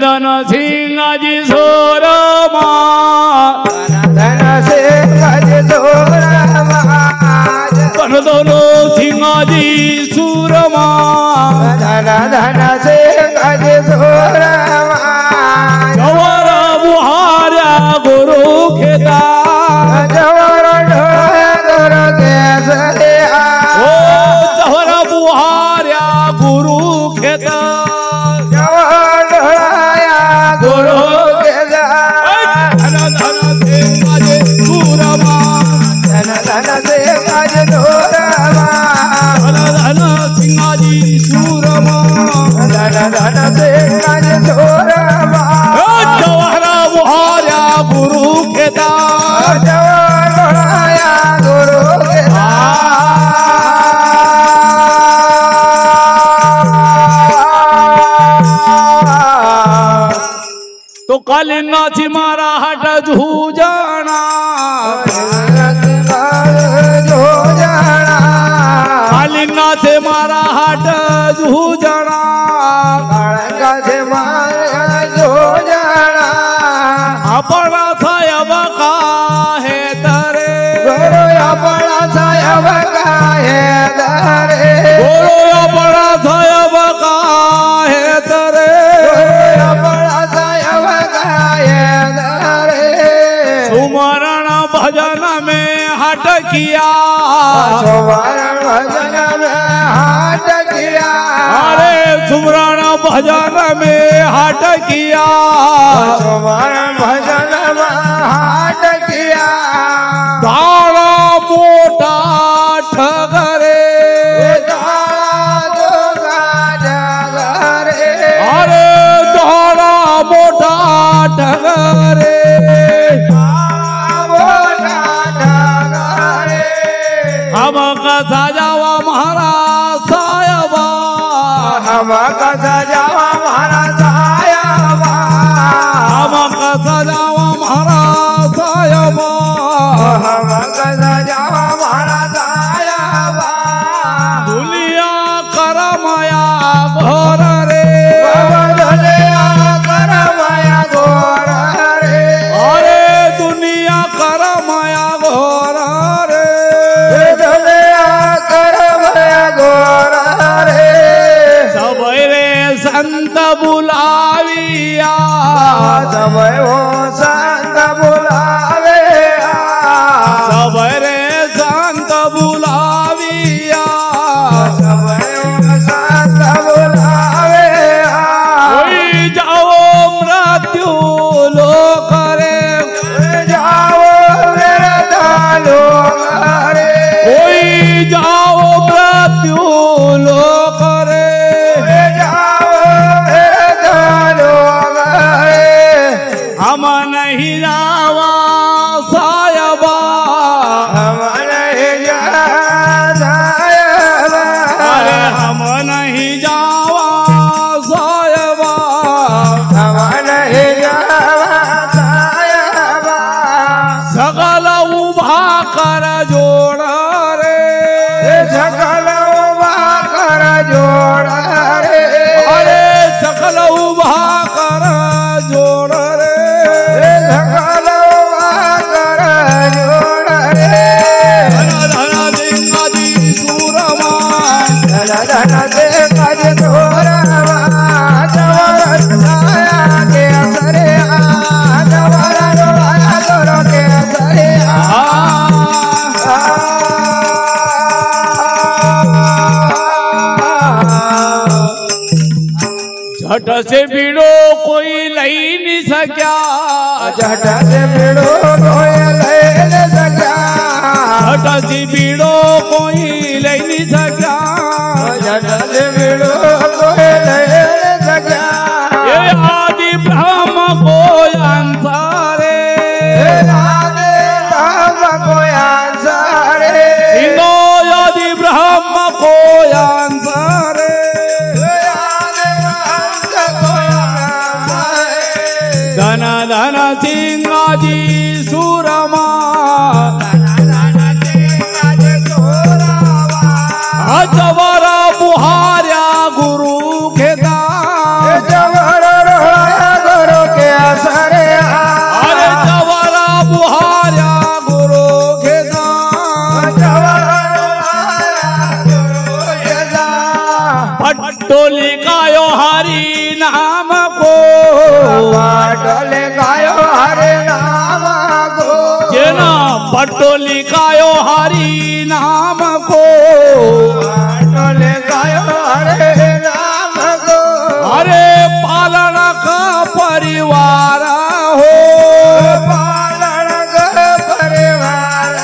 धन सिंहाजी सोरमा धन सिंहाजी सोरमा धन सिंहाजी सुरमा धन सिंहाजी सोरमा जवर बुहार्या गुरु खेता जवर गुरु केसरिया ओ जवर बुहार्या गुरु खेता गुरु केसरिया धन सिंहाजी सुरमा धन सिंहाजी सोरमा धन सिंहाजी सुरमा धन सिंहाजी सोरमा जवर बुहार्या गुरु खेता गुरु केसरिया तो कालिंगाची मारा हाट झुजाणा कालिंगाचे मारा हाट झुजाणा आपण साहेब काय तरे गुरु आपण साहेब काय तरे गुरु आपण साहेब काय तरे सुमरण भजन में हट किया सुमरण भजन में हट किया अरे सुमरण भजन में हट किया सुमरण भजन में हट किया दाड़ा मोटा ठगरे अरे दाड़ा मोटा ठगरे हम कसा जावा महाराज साहेबा हम कसा जावा महाराज साहेबा हम कसा जावा महाराज साहेबा हम कसा जावा महाराज साहेबा दुनिया करमया घोर रे दुनिया करमया घोर रे अरे दुनिया करमया घोर रे दुनिया करमया घोर रे सबरे संत बुलाविया समय हो संत बुलावे सबरे संत बुलाविया समय हो संत बुलावे कोई जाओ मृत्यु लोक रे जाओ मेरा दालो रे कोई जाओ मृत्यु लोक रे जाओ मेरा दालो रे हम नहीं जावा सायबा हम नहीं जाया अरे हम नहीं जावा सायबा हम नहीं जाया सगल उभा कर जोड़ रे सकल उभा कर जोड़ रे अरे सकल उभा कर जोड़ रे सकल उभा कर जोड़ रे धन धन सिंहाजी सुरमा धन धन दे कज तोरवा जवर छाया के सरे जवर डोला तोर के सरे झट से बीड़ो कोई लई नहीं सका झट से बिड़ो कोई ले न सका झट से बीड़ो कोई लई नहीं सका झट से बिड़ो कोई ले न सका ये आदि ब्रह्म को अंसारे राधे राम को आंसरे इनो आदि ब्रह्म को अंसारे धन धन सिंहाजी सुरमा जवर बुहार्या गुरु खेता जवर को पाटले गायो हरे नाम को जेना पट्टो लिखायो हरि नाम को पाटले गायो हरे नाम को अरे पालन का परिवार हो पालन का परिवार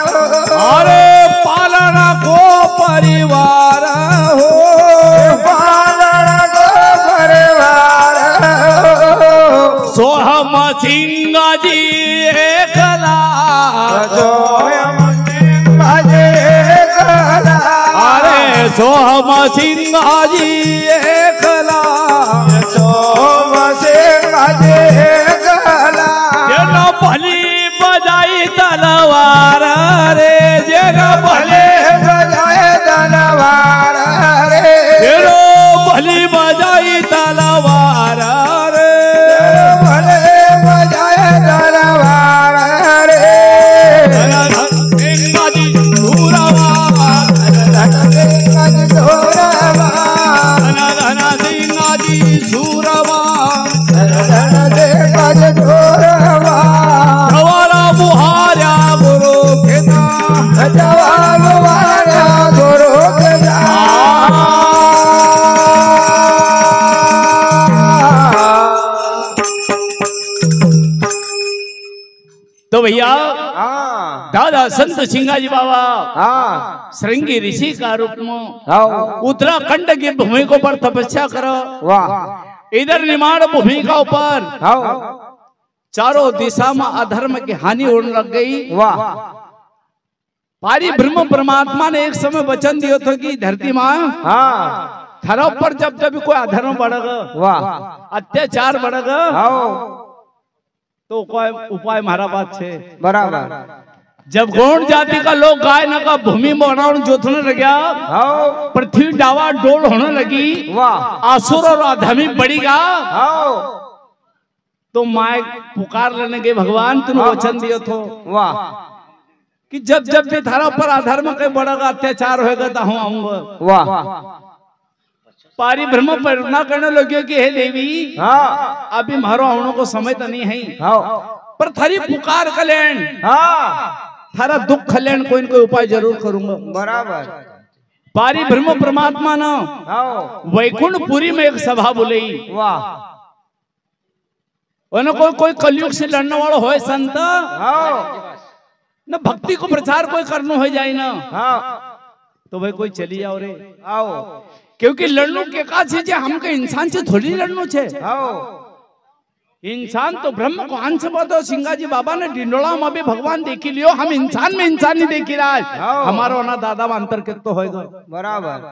हो अरे पालन को परिवार हो पालन का परिवार हो सोहम सिंह जी एकला अरे सोहम सिंह जी एकला जेना भली बजाई तलवार रे जेना भले जेनो भली बजाई तलवार रे सिंह जी धूरवा धन सिंह जी सूरवा सवारा बुहार्या गुरु खेता तो भैया दादा संत सिंगाजी बाबा श्रृंगी ऋषि का रूप में उत्तराखंड की भूमि को पर तपस्या करो इधर निर्माण भूमि का ऊपर चारों दिशा में अधर्म की हानि होने लग गई पारी ब्रह्म परमात्मा ने एक समय वचन दिया था कि धरती माँ थारा पर जब जब कोई अधर्म बढ़ेगा अत्याचार बढ़ेगा तो कोई उपाय मारा बात छे बराबर जब गौण जाति का लोग गाय न का भूमि में जोतने लग गया पृथ्वी डावा डोल होने लगी आसुर और अधर्मी बढ़ेगा तो माय पुकार लेने के भगवान तुमने वचन दिया तो कि जब जब भी थारा पर अधर्म के बढ़ेगा अत्याचार होगा तो हम आऊंगा पारी ब्रह्म प्रार्थना करने लगे कि हे देवी अभी मारो आने को समय तो नहीं है पर थारी पुकार कल्याण थारा दुख कल्याण कोई न कोई उपाय जरूर करूंगा बराबर पारी ब्रह्म परमात्मा न वैकुंठपुरी में एक सभा बुलाई कोई कलयुग से लड़ने वाला हो संत न भक्ति को प्रचार कोई करना हो जाए ना तो भाई कोई चली जाओ रे क्योंकि लड़नू के का चीज हमको इंसान से थोड़ी लड़नो छे इंसान तो ब्रह्म को अंश बतो सिंगाजी बाबा ने डिंडोला में भी भगवान देखी लियो हम इंसान में इंसान नहीं देखी रहा है हमारा ना दादा में अंतर कितना होएगा बराबर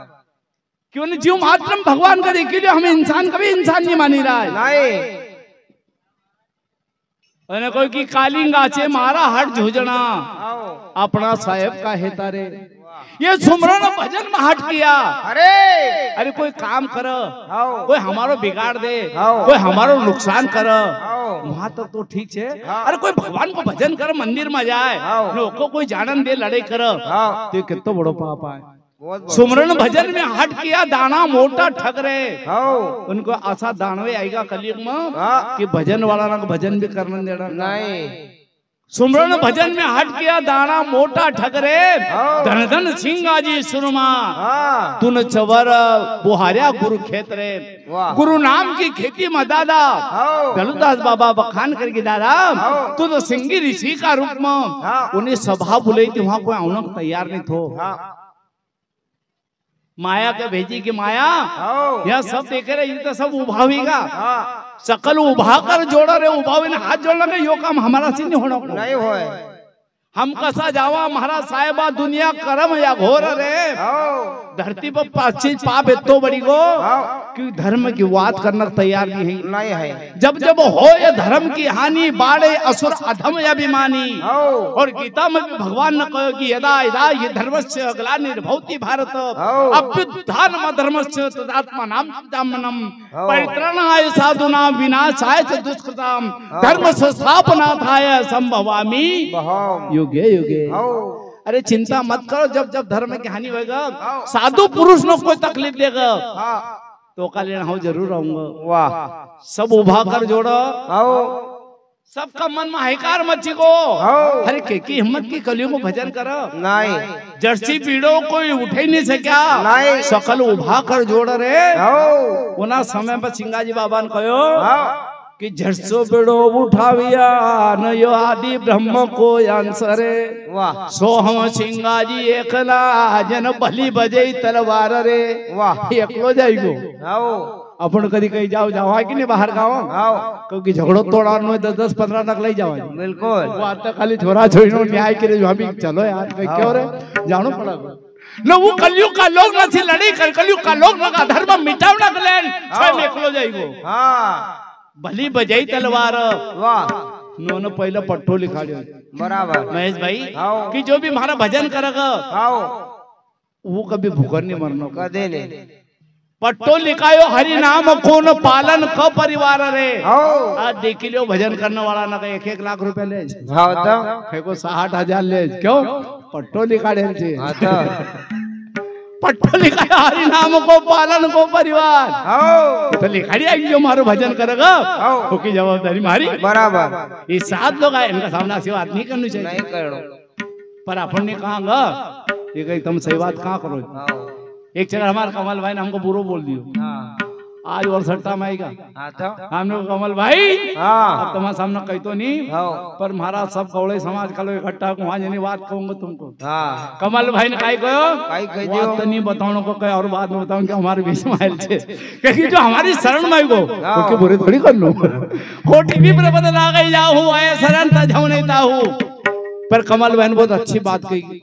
क्यों नहीं जीव मात्र भगवान का देखी लियो हम इंसान कभी इंसान नहीं मानी रहा है कोई की काली गाचे मारा हट झुझना अपना साहेब का है तारे ये सुमरन भजन में हट किया अरे कोई काम करो कोई हमारो बिगाड़ दे कोई हमारो नुकसान करो वहां तक तो ठीक है अरे कोई भगवान को भजन कर मंदिर में जाए लोग को कोई जानन दे लड़ाई करो तो कितना बड़ो पाप है सुमरन भजन में हट किया दाना मोटा ठग रहे उनको आशा दानवे आएगा कलयुग में कि भजन वाला ना भजन भी करने देना नहीं सुमरन भजन में हट किया दाना मोटा ठगरे धन धन सिंगाजी सुरमा तुन चवर बुहारिया गुरु खेतरे गुरु नाम की खेती में दादा दलुदास बाबा बखान करके दादा तू तो सिंगी ऋषि का रूप में उन्हें सभा बुलाई थी वहां कोई आने को तैयार नहीं थो माया के भेजी की माया यह सब देखे रहे ये तो सब उभावीगा सकल उभा कर जोड़ा रे उभावे ने हाथ जोड़ना के यो काम हमारा से नहीं होना नहीं होए हम कसा जावा महाराज साहेबा दुनिया करम या घोर रे धरती पर पाचीज पाप इतो बड़ी गो कि धर्म की बात करना तैयार नहीं है जब जब हो ये धर्म की हानि बाड़े असुर अधम या अभिमानी और गीता में भी भगवान ने कहो कि यदा यदा ये धर्मस्य अगला निर्भवति भारत अभ्युत्थान धर्मस्य तदात्मा नाम दामनम परित्राणाय साधुनां विनाशाय च दुष्कृताम धर्म संस्थापनार्थाय संभवामि युगे युगे अरे चिंता मत करो जब जब धर्म की हानि होगा साधु पुरुष ने कोई तकलीफ देगा तो का लेना हो जरूर आऊंगा। वाह सब उभा कर जोड़ो, आओ सबका मन में हाइकार मच्छी को। अरे की हिम्मत की कलियों को भजन करो नहीं जर्सी पीड़ो कोई उठे नहीं सका नहीं सकल उभा कर जोड़ रे। आओ उना समय पर सिंगाजी बाबा ने कहो कि झरसो बेड़ो उठाविया नयो आदि ब्रह्म को आंसरे। वाह सो हम सिंगाजी एकला जन भली बजे तलवार रे। वाह एकलो जाइगो आओ अपन कदी कहीं जाओ जावा कि नहीं बाहर गाँव आओ क्योंकि झगड़ो तोड़ा 10-15 तक ले जावा बिल्कुल वो आता खाली छोरा छोरी नो न्याय करे भाभी चलो यार कहीं क्यों रे जानो पड़ा न वो कलयुग का लोग न थी लड़ी कर कलयुग का लोग न का धर्म मिटाव न कलेन स्वयं एकलो जाइगो। हाँ भली बजाई तलवार वाह नो पहले पट्टो लिखाड़ियो बराबर महेश भाई आओ कि जो भी हमारा भजन करेगा आओ वो कभी भूखर नहीं मरना कदे नहीं पट्टो लिखायो हरि नाम कौन पालन क परिवार रे। आओ आज देख लियो भजन करने वाला ना 1-1 लाख रुपए ले हाँ तो फेको 60,000 ले क्यों पट्टो लिखाड़े छे। हाँ तो पट्टो लिखायो हरि नाम को पालन को परिवार आओ तो लिखाड़ी आई जो मारो भजन करेगा आओ उसकी जवाबदारी मारी बराबर ये 7 लोग आए इनका सामना से बात नहीं करनी चाहिए नहीं करो पर अपन ने कहा ये कहीं तुम सही बात कहाँ करो। आओ एक जगह हमारे कमल भाई ने हमको बुरो बोल दियो हाँ आज और सट्टा में आएगा हाँ तो हमने कहा, कमल भाई हाँ अब तुम्हारे सामने कही तो नहीं आओ पर महाराज सब कौड़े समाज का लोग इकट्ठा वहां जनी बात कहूंगा तुमको। हाँ कमल भाई ने काई काई कह कहो दियो। बात तो नहीं बताओ को कहे और बाद में बताऊं कि हमारे बीच में आयल छे क्योंकि जो हमारी शरण में गो उसके बुरे थोड़ी कर लो को टीवी पर बदल आ गई जाऊं आए शरण ता जाऊं नहीं ताहू। पर कमल भाई ने बहुत अच्छी बात कही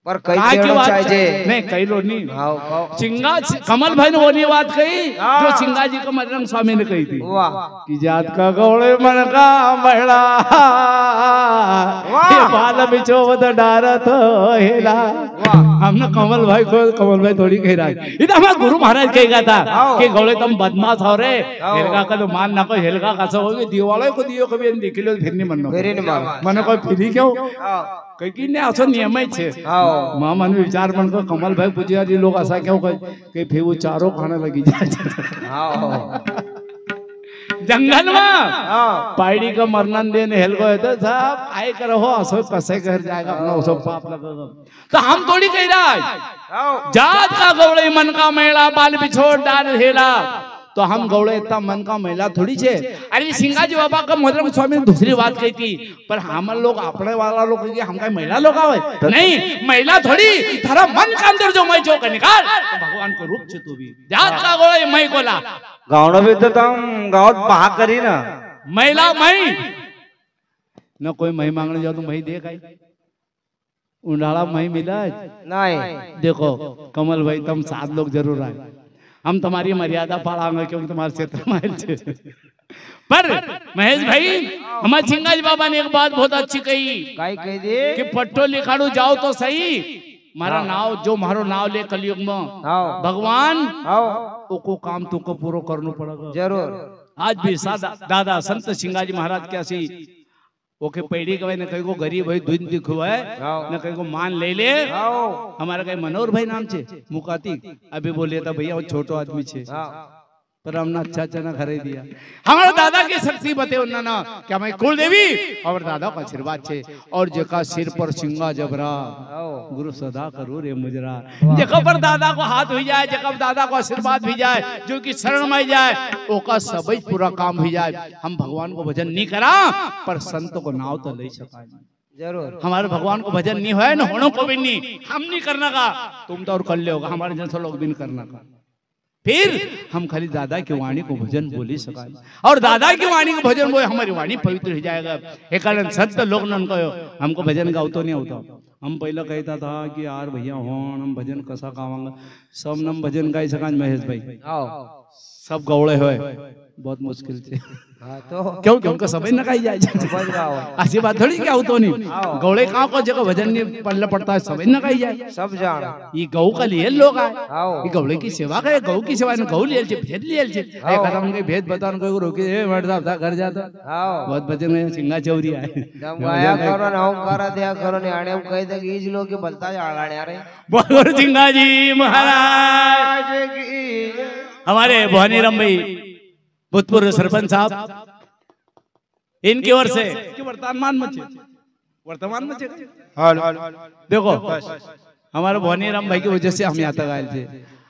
पर कई देना चाहिए नहीं कई लोग नहीं आओ सिंगा कमल भाई ने वो नहीं बात कही जो सिंगा जी को मदरंग स्वामी ने कही थी वाह कि जात का गौड़े मन का महिला ये बाल बिचोवत डारत हेला। हमने कमल भाई को कमल भाई थोड़ी कह रहा है इधर हमारा गुरु महाराज कहेगा था कि गौड़े तुम बदमाश हो रे हेलगा का तो मान ना को हेलगा का सब होगी दियो वाले को दियो कभी देख लो फिर नहीं मनो फिर नहीं मानो मनो कोई फिरी क्यों कहीं ने असो नियम छे मां मन विचार मन को कमल भाई पूछिया जी लोग ऐसा क्यों कहे फिर वो चारों खाने लगी जाए जंगल में पाइडी का मरनन देन हेल गए तो साहब आए कर हो असो कसे घर जाएगा अपना सब पाप लगेगा तो हम थोड़ी कह रहा है जात का गौड़े मन का मेला बाल बिछोड़ डाल हेला तो हम गौड़े इतना मन का महिला थोड़ी छे। अरे सिंगाजी बाबा का मदरंग स्वामी ने दूसरी बात कही थी पर हम लोग अपने वाला लोग हम कहीं महिला लोग आवे नहीं महिला थोड़ी थारा मन का अंदर जो मैं जो कर निकाल तो भगवान को रूप छे तू भी जात का गौड़े मैं को ला गाँव भी तो तुम गाँव बहा करी ना महिला मई न कोई मही मांगने जाओ तो मही दे गई उंडाला मही मिला नहीं देखो कमल भाई तुम 7 लोग जरूर आए हम तुम्हारी मर्यादा पालांगे क्योंकि तुम्हारे क्षेत्र में आए थे। पर महेश भाई हमारे सिंगाजी बाबा ने एक बात बहुत अच्छी कही कह दी कि पट्टो लिखाड़ू जाओ तो सही मारा नाव जो मारो नाव ले कलयुग में भगवान को काम तुमको पूरा करना पड़ेगा जरूर। आज भी दादा संत सिंगाजी महाराज के ऐसी ओके पैड़ी के न कहीं को गरीब भाई दुन दिखो है न कहीं को मान ले ले हमारा कहीं मनोहर भाई नाम छे मुकाती अभी बोलिए था भैया वो छोटो आदमी छे पर हमने अच्छा अच्छा ना खरीद दिया हमारा दादा की शक्ति बते उन्ना क्या मैं कुल देवी और दादा का आशीर्वाद छे और जेका सिर पर सिंगा जबरा गुरु सदा करो रे मुजरा जेका पर दादा को हाथ हो जाए जेका दादा को आशीर्वाद भी जाए जो कि शरण में जाए ओका सबई पूरा काम हो जाए। हम भगवान को भजन नहीं करा पर संत को नाव तो ले सका जरूर। हमारे भगवान को भजन नहीं है ना होने को भी नहीं हम नहीं करना का तुम तो और कर ले होगा हमारे जैसे लोग भी नहीं करना का फिर हम खाली दादा की वाणी को भजन बोल ही सका और दादा की वाणी को भजन बोले हमारी वाणी पवित्र हो जाएगा। एक कारण सत्य लोग न हमको भजन गाओ तो नहीं होता हम पहले कहता था कि यार भैया हो हम भजन कसा गावांगा सब नम भजन गाई सका महेश भाई सब गौड़े हुए बहुत मुश्किल से हाँ तो क्यों क्यों का समय न खाई जाए समझ रहा ऐसी बात थोड़ी क्या होतो नहीं गौड़े कहाँ को जगह भजन नहीं पढ़ना पड़ता है समय न खाई जाए सब जान ये गौ का लिए लोग आए आओ ये गौड़े की सेवा करे गौ की सेवा ने गौ लिए भेद लिए एक आदम उनके भेद बता उनको रोके मर्द साहब घर जाता आओ बहुत भजन में सिंगा चौरी आए जब गाया करो ना ओंकार दिया करो ने आने कह दे कि इज लोग के बलता आड़ाने आ रहे बोलो सिंगा जी महाराज हमारे भवानीराम भाई भूतपूर्व सरपंच साहब इनकी ओर से वर्तमान में देखो हमारा भवानीराम भाई की वजह से हम यहाँ तक आए थे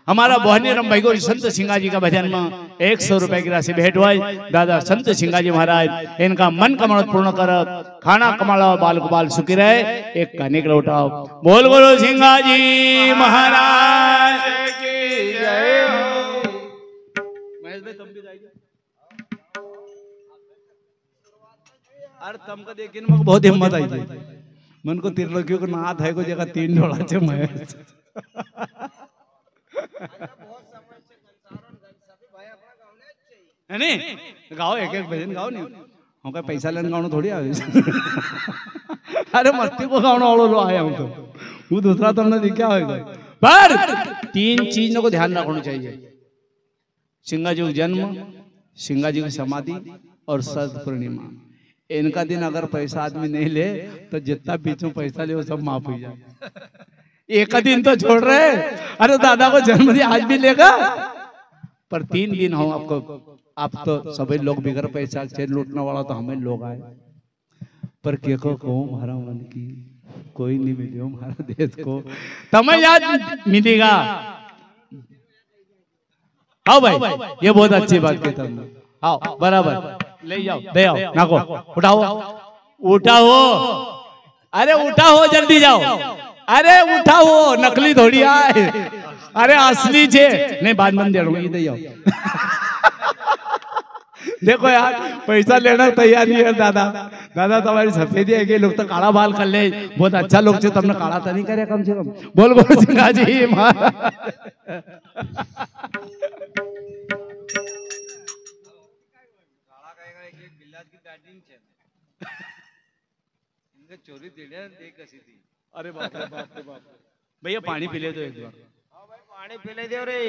हमारा भवानीराम भाई को संत सिंगा जी का भजन में 100 रुपए की राशि भेंट हुई दादा संत सिंगा जी महाराज इनका मन का मनोरथ पूर्ण कर खाना कमाला बाल गोपाल सुखी रहे एक कानिक लौटाओ बोल बोलो सिंगा जी महाराज की जय हो। महेश भाई तुम भी जाइए अरे तुमको देखिए मुझे बहुत हिम्मत आई थी मन को त्रिलोकियों को नाथ है को जगह 3 ढोला चे महेश है नहीं गाओ एक भजन गाओ नहीं हम का पैसा लेने गाँव थोड़ी आवे अरे मस्ती को गाँव वालों लो आया हम तो वो दूसरा तो हमने दिखा होगा पर 3 चीजों को ध्यान रखना चाहिए सिंगा जी का जन्म सिंगा जी की समाधि और शरद पूर्णिमा इनका दिन अगर पैसा आदमी नहीं ले तो जितना बीच में पैसा ले वो सब माफ हो जाए एक दिन तो छोड़ रहे अरे दादा को जन्मदिन आज भी लेगा पर 3 दिन हो आपको आप तो सभी लोग बिगड़ पैसा से लूटने वाला तो हमें लोग आए पर के को हमारा मन की कोई नहीं मिले हमारा देश को तुम्हें याद मिलेगा आओ भाई ये बहुत अच्छी बात की तुमने आओ बराबर ले जाओ दे आओ नाको उठाओ उठाओ अरे उठाओ जल्दी जाओ अरे उठाओ नकली थोड़ी आए अरे असली छे नहीं बाद में दे दूंगी दे जाओ देखो यार पैसा लेना तैयार नहीं है दादा दादा तुम्हारी सफेदी है कि लोग तो काला बाल कर ले बहुत अच्छा लोग से तुमने काला तो नहीं करे कम से कम बोल बोल सिंगा जी चोरी अरे बाप रे बाप भैया पानी पी ले तो एक बार पानी पी ले दो रे